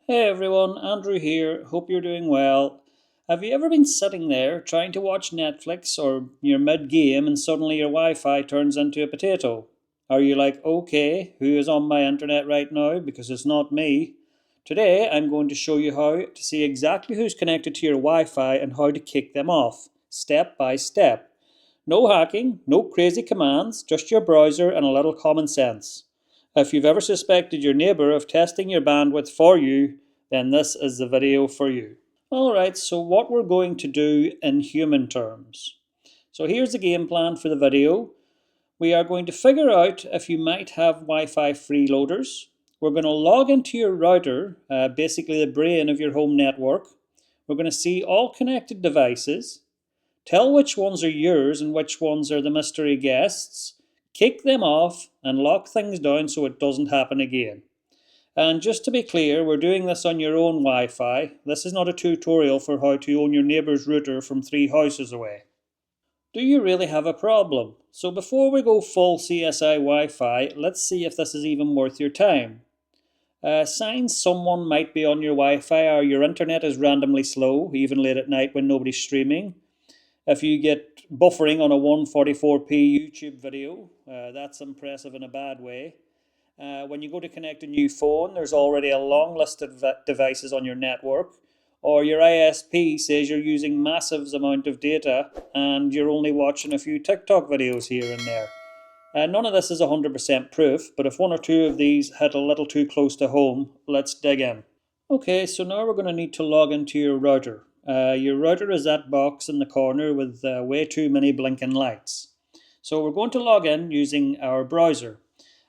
Hey everyone, Andrew here. Hope you're doing well. Have you ever been sitting there trying to watch Netflix or you're mid game and suddenly your Wi Fi turns into a potato? Are you like, okay, who is on my internet right now? Because it's not me. Today I'm going to show you how to see exactly who's connected to your Wi Fi and how to kick them off, step by step. No hacking, no crazy commands, just your browser and a little common sense. If you've ever suspected your neighbour of testing your bandwidth for you, then this is the video for you. Alright, so what we're going to do in human terms. So here's the game plan for the video. We are going to figure out if you might have Wi-Fi freeloaders. We're going to log into your router, basically the brain of your home network. We're going to see all connected devices. Tell which ones are yours and which ones are the mystery guests. Kick them off and lock things down so it doesn't happen again. And just to be clear, we're doing this on your own Wi-Fi. This is not a tutorial for how to own your neighbour's router from 3 houses away. Do you really have a problem? So before we go full CSI Wi-Fi, let's see if this is even worth your time. Signs someone might be on your Wi-Fi or your internet is randomly slow, even late at night when nobody's streaming. If you get buffering on a 144p YouTube video, that's impressive in a bad way. When you go to connect a new phone, there's already a long list of devices on your network, or your ISP says you're using massive amount of data and you're only watching a few TikTok videos here and there. None of this is 100% proof, but if one or two of these hit a little too close to home, let's dig in. Okay, so now we're going to need to log into your router. Your router is that box in the corner with way too many blinking lights. So we're going to log in using our browser.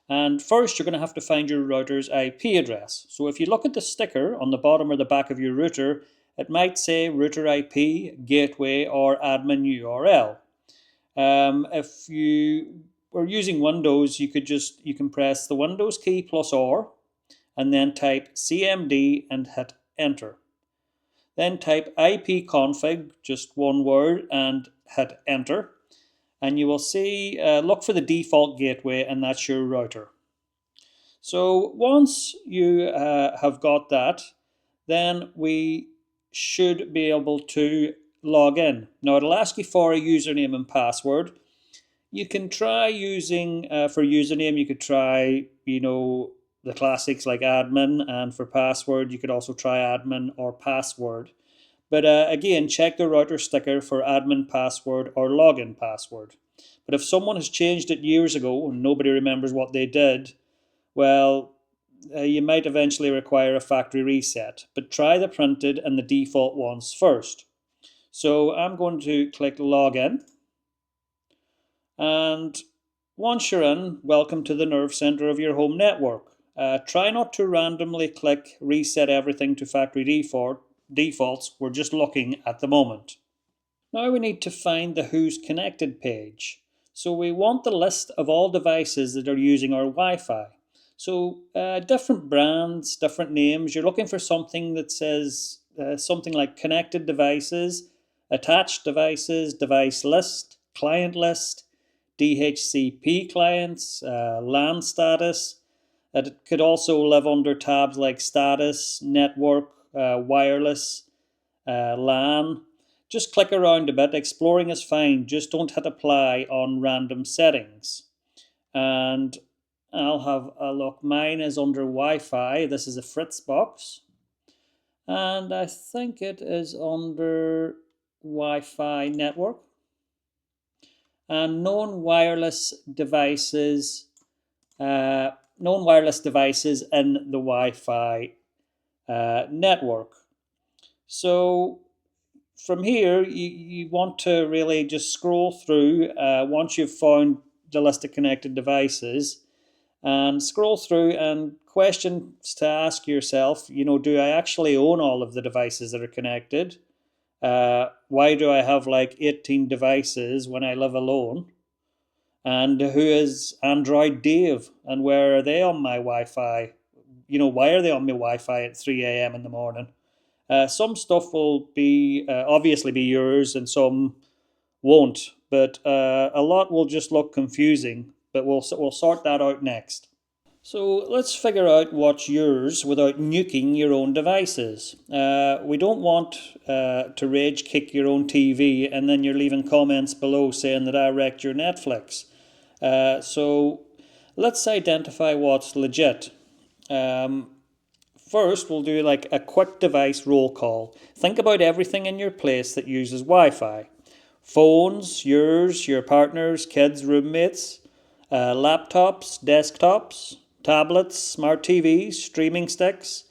And first, you're going to have to find your router's IP address. So if you look at the sticker on the bottom or the back of your router, it might say router IP, gateway, or admin URL. If you were using Windows, you can press the Windows key plus R, and then type CMD and hit enter. Then type ipconfig, just one word, and hit enter. And you will see, look for the default gateway, and that's your router. So once you have got that, then we should be able to log in. Now it'll ask you for a username and password. You can try using, for username, you could try, the classics like admin, and for password, you could also try admin or password. But again, check the router sticker for admin password or login password. But if someone has changed it years ago and nobody remembers what they did, well, you might eventually require a factory reset. But try the printed and the default ones first. So I'm going to click login. And once you're in, welcome to the nerve center of your home network. Try not to randomly click reset everything to factory defaults. We're just looking at the moment. Now we need to find the Who's Connected page. So we want the list of all devices that are using our Wi-Fi. So different brands, different names. You're looking for something that says something like connected devices, attached devices, device list, client list, DHCP clients, LAN status. It could also live under tabs like status, network, wireless, LAN. Just click around a bit. Exploring is fine. Just don't hit apply on random settings. And I'll have a look. Mine is under Wi-Fi. This is a Fritz box. And I think it is under Wi-Fi network. And known wireless devices in the Wi-Fi network. So from here, you want to really just scroll through once you've found the list of connected devices, and scroll through and questions to ask yourself, do I actually own all of the devices that are connected? Why do I have like 18 devices when I live alone? And who is Android Dave? And where are they on my Wi-Fi? Why are they on my Wi-Fi at 3 a.m. in the morning? Some stuff will be obviously be yours, and some won't. But a lot will just look confusing. But we'll sort that out next. So let's figure out what's yours without nuking your own devices. We don't want to rage kick your own TV and then you're leaving comments below saying that I wrecked your Netflix. So let's identify what's legit. First, we'll do like a quick device roll call. Think about everything in your place that uses Wi-Fi. Phones, yours, your partner's, kids, roommates, laptops, desktops, tablets, smart TVs, streaming sticks,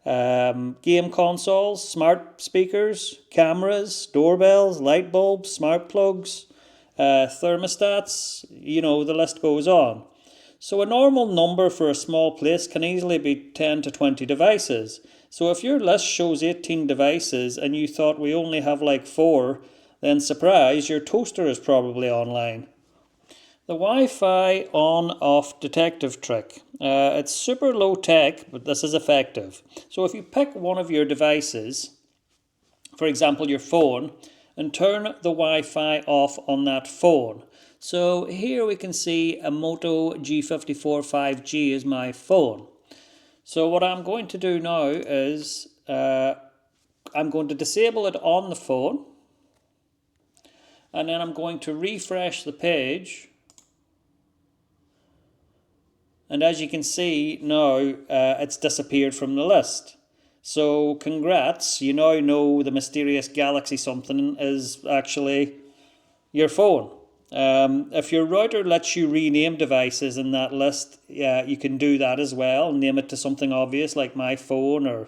game consoles, smart speakers, cameras, doorbells, light bulbs, smart plugs, thermostats, the list goes on. So a normal number for a small place can easily be 10 to 20 devices. So if your list shows 18 devices and you thought we only have like 4, then surprise, your toaster is probably online. The Wi-Fi on-off detective trick. It's super low tech, but this is effective. So if you pick one of your devices, for example your phone, and turn the Wi-Fi off on that phone. So here we can see a Moto G54 5G is my phone. So what I'm going to do now is I'm going to disable it on the phone, and then I'm going to refresh the page. And as you can see now, it's disappeared from the list. So congrats, you now know the mysterious Galaxy something is actually your phone. If your router lets you rename devices in that list, you can do that as well. Name it to something obvious like my phone or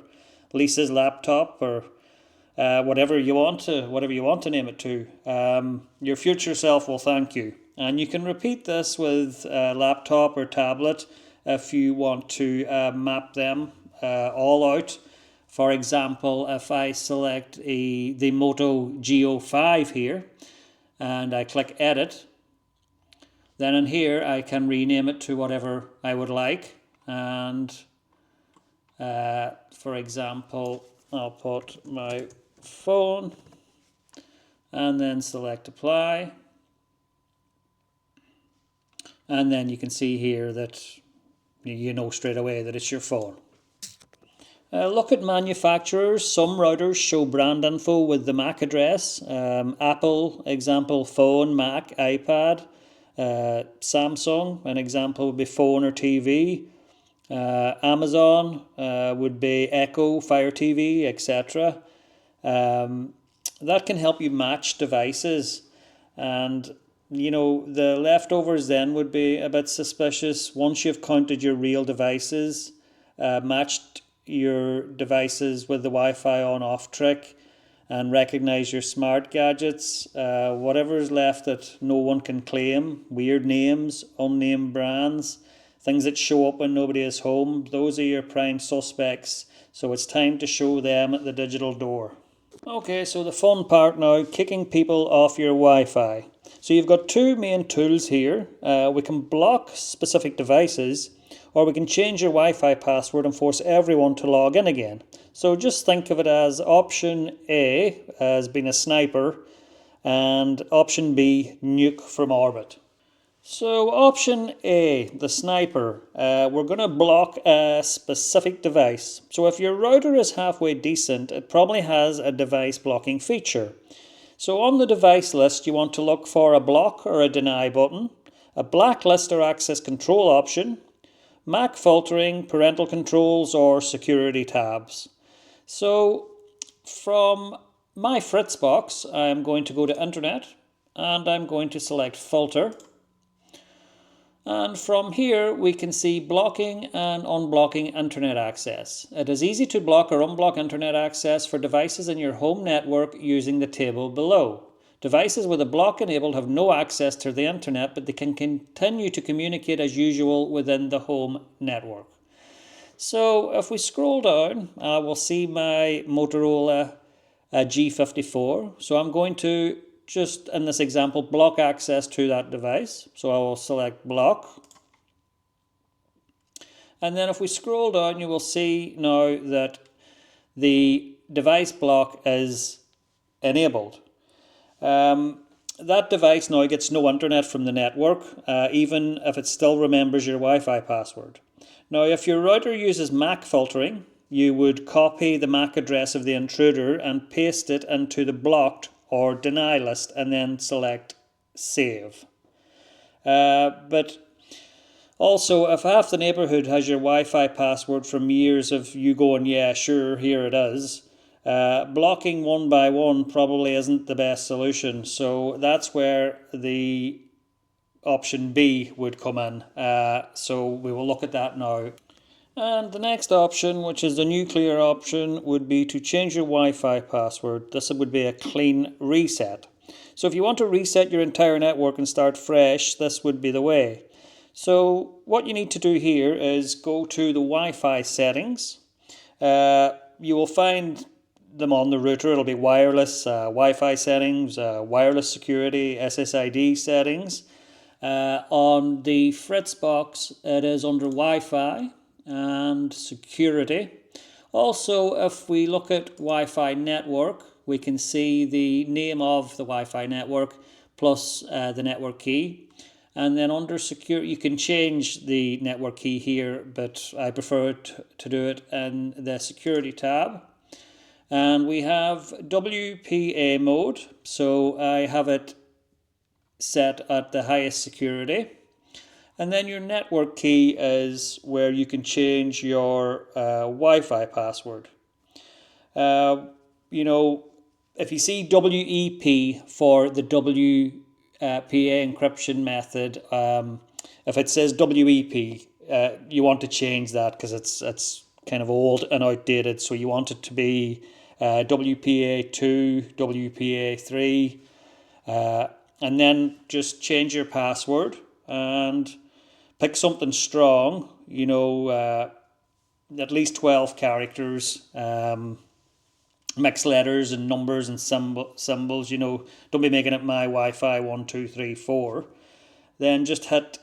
Lisa's laptop or whatever you want to name it to. Your future self will thank you. And you can repeat this with a laptop or tablet if you want to map them all out. For example, if I select the Moto G05 here and I click edit, then in here I can rename it to whatever I would like. And for example, I'll put my phone and then select apply. And then you can see here that you know straight away that it's your phone. Look at manufacturers. Some routers show brand info with the MAC address. Apple, example, phone, Mac, iPad. Samsung, an example would be phone or TV. Amazon would be Echo, Fire TV, etc. That can help you match devices, and the leftovers then would be a bit suspicious. Once you've counted your real devices, matched your devices with the Wi-Fi on-off trick, and recognize your smart gadgets, whatever's left that no one can claim, weird names, unnamed brands, things that show up when nobody is home, those are your prime suspects. So it's time to show them at the digital door. Okay, so the fun part now, kicking people off your Wi-Fi. So you've got two main tools here. We can block specific devices, or we can change your Wi-Fi password and force everyone to log in again. So just think of it as option A as being a sniper and option B, nuke from orbit. So option A, the sniper, we're going to block a specific device. So if your router is halfway decent, it probably has a device blocking feature. So on the device list, you want to look for a block or a deny button, a blacklist or access control option, MAC filtering, parental controls, or security tabs. So from my Fritzbox, I'm going to go to Internet and I'm going to select Filter. And from here we can see blocking and unblocking internet access. It is easy to block or unblock internet access for devices in your home network using the table below. Devices with a block enabled have no access to the internet, but they can continue to communicate as usual within the home network. So if we scroll down, we'll see my Motorola G54. So I'm going to just, in this example, block access to that device. So I will select block. And then if we scroll down, you will see now that the device block is enabled. That device now gets no internet from the network, even if it still remembers your Wi-Fi password. Now, if your router uses MAC filtering, you would copy the MAC address of the intruder and paste it into the blocked or deny list and then select save. But also, if half the neighbourhood has your Wi-Fi password from years of you going, yeah, sure, here it is, blocking one by one probably isn't the best solution. So that's where the option B would come in. So we will look at that now. And the next option, which is the nuclear option, would be to change your Wi-Fi password. This would be a clean reset. So if you want to reset your entire network and start fresh, this would be the way. So what you need to do here is go to the Wi-Fi settings. You will find them on the router. It'll be wireless Wi-Fi settings, wireless security, SSID settings. On the Fritzbox, it is under Wi-Fi and security. Also, if we look at Wi-Fi network, we can see the name of the Wi-Fi network plus the network key. And then under security, you can change the network key here, but I prefer to do it in the security tab. And we have WPA mode, so I have it set at the highest security. And then your network key is where you can change your Wi-Fi password. If you see WEP for the WPA encryption method, if it says WEP, you want to change that because it's kind of old and outdated. So you want it to be WPA2, WPA3, and then just change your password and pick something strong, at least 12 characters, mixed letters and numbers and symbols, don't be making it my Wi-Fi 1, 2, 3, 4. Then just hit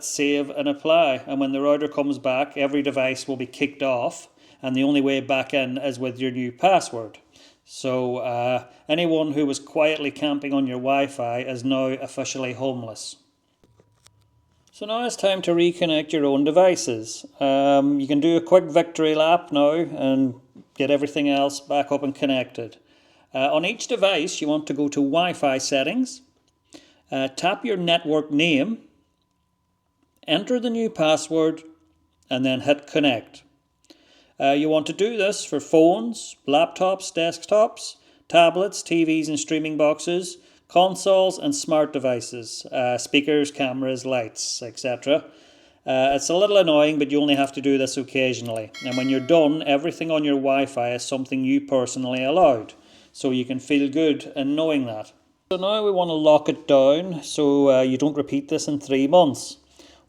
save and apply. And when the router comes back, every device will be kicked off and the only way back in is with your new password. So anyone who was quietly camping on your Wi-Fi is now officially homeless. So now it's time to reconnect your own devices. You can do a quick victory lap now and get everything else back up and connected. On each device, you want to go to Wi-Fi settings, tap your network name, enter the new password, and then hit connect. You want to do this for phones, laptops, desktops, tablets, TVs and streaming boxes, consoles and smart devices, speakers, cameras, lights, etc. It's a little annoying, but you only have to do this occasionally. And when you're done, everything on your Wi-Fi is something you personally allowed. So you can feel good in knowing that. So now we want to lock it down so you don't repeat this in 3 months.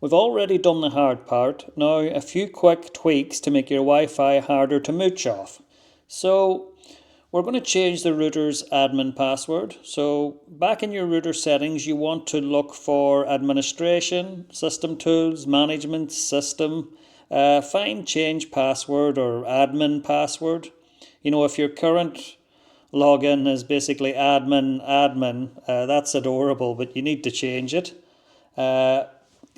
We've already done the hard part. Now a few quick tweaks to make your Wi-Fi harder to mooch off. So we're going to change the router's admin password. So back in your router settings, you want to look for administration, system tools, management, system. Find change password or admin password. If your current login is basically admin, that's adorable, but you need to change it.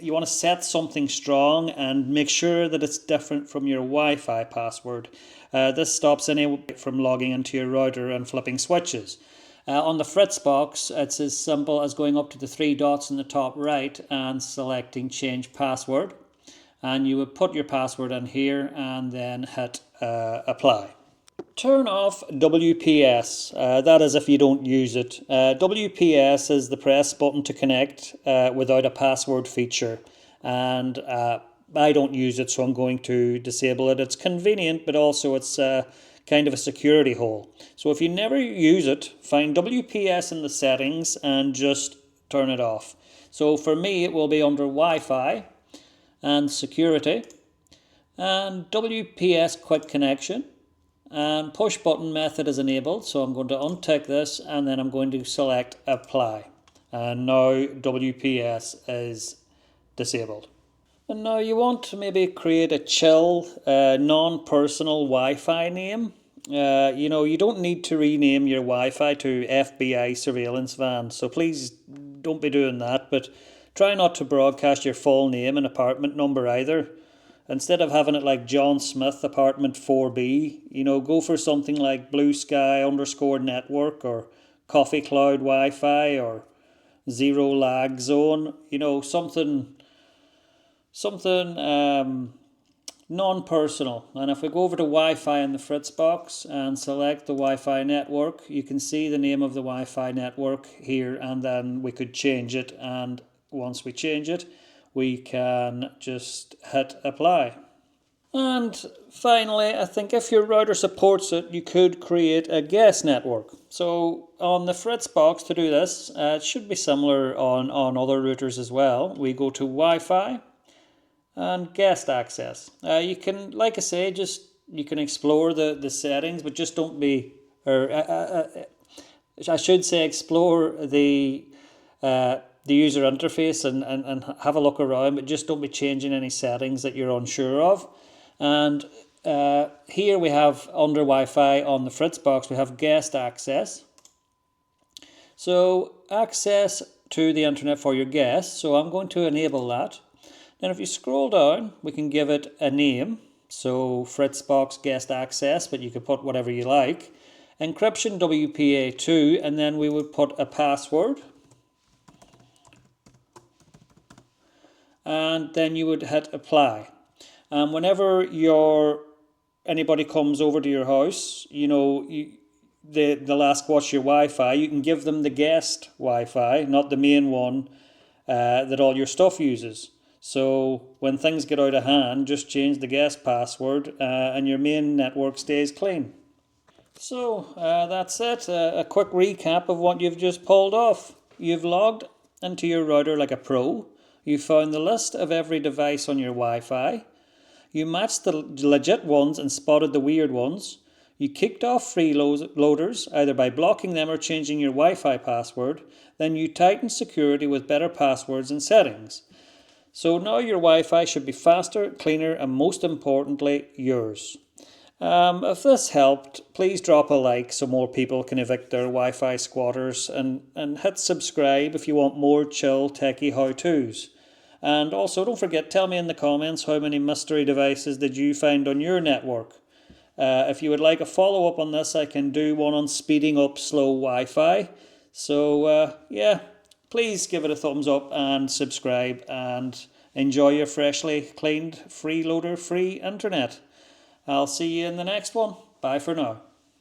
You want to set something strong and make sure that it's different from your Wi-Fi password. This stops anyone from logging into your router and flipping switches. On the Fritzbox, it's as simple as going up to the 3 dots in the top right and selecting change password. And you would put your password in here and then hit apply. Turn off WPS, that is if you don't use it. WPS is the press button to connect without a password feature, and I don't use it, so I'm going to disable it. It's convenient, but also it's kind of a security hole. So if you never use it, find WPS in the settings and just turn it off. So for me it will be under Wi-Fi and security and WPS quick connection. And push button method is enabled, so I'm going to untick this and then I'm going to select apply. And now WPS is disabled. And now you want to maybe create a chill, non-personal Wi-Fi name. You don't need to rename your Wi-Fi to FBI surveillance van, so please don't be doing that, but try not to broadcast your full name and apartment number either. instead of having it like John Smith Apartment 4B, go for something like Blue Sky underscore network or Coffee Cloud Wi-Fi or Zero Lag Zone. Something non-personal. And if we go over to Wi-Fi in the Fritz box and select the Wi-Fi network, you can see the name of the Wi-Fi network here, and then we could change it. And once we change it, we can just hit apply. And finally, I think if your router supports it, you could create a guest network. So on the Fritz box to do this, it should be similar on other routers as well. We go to Wi-Fi and guest access. You can, like I say, you can explore the settings, but just don't be, or I should say, explore the user interface and have a look around, but just don't be changing any settings that you're unsure of. And here we have under Wi-Fi on the Fritz box, we have guest access. So access to the internet for your guests. So I'm going to enable that. Then if you scroll down, we can give it a name. So Fritzbox guest access, but you could put whatever you like. Encryption WPA2, and then we would put a password. And then you would hit apply. And whenever anybody comes over to your house, they'll ask what's your Wi-Fi. You can give them the guest Wi-Fi, not the main one that all your stuff uses. So when things get out of hand, just change the guest password and your main network stays clean. So that's it. A quick recap of what you've just pulled off. You've logged into your router like a pro. You found the list of every device on your Wi-Fi. You matched the legit ones and spotted the weird ones. You kicked off freeloaders, either by blocking them or changing your Wi-Fi password. Then you tightened security with better passwords and settings. So now your Wi-Fi should be faster, cleaner, and most importantly, yours. If this helped, please drop a like so more people can evict their Wi-Fi squatters, and hit subscribe if you want more chill techie how-tos. And also don't forget, tell me in the comments how many mystery devices did you find on your network. If you would like a follow-up on this, I can do one on speeding up slow Wi-Fi. So yeah, please give it a thumbs up and subscribe and enjoy your freshly cleaned freeloader free internet. I'll see you in the next one. Bye for now.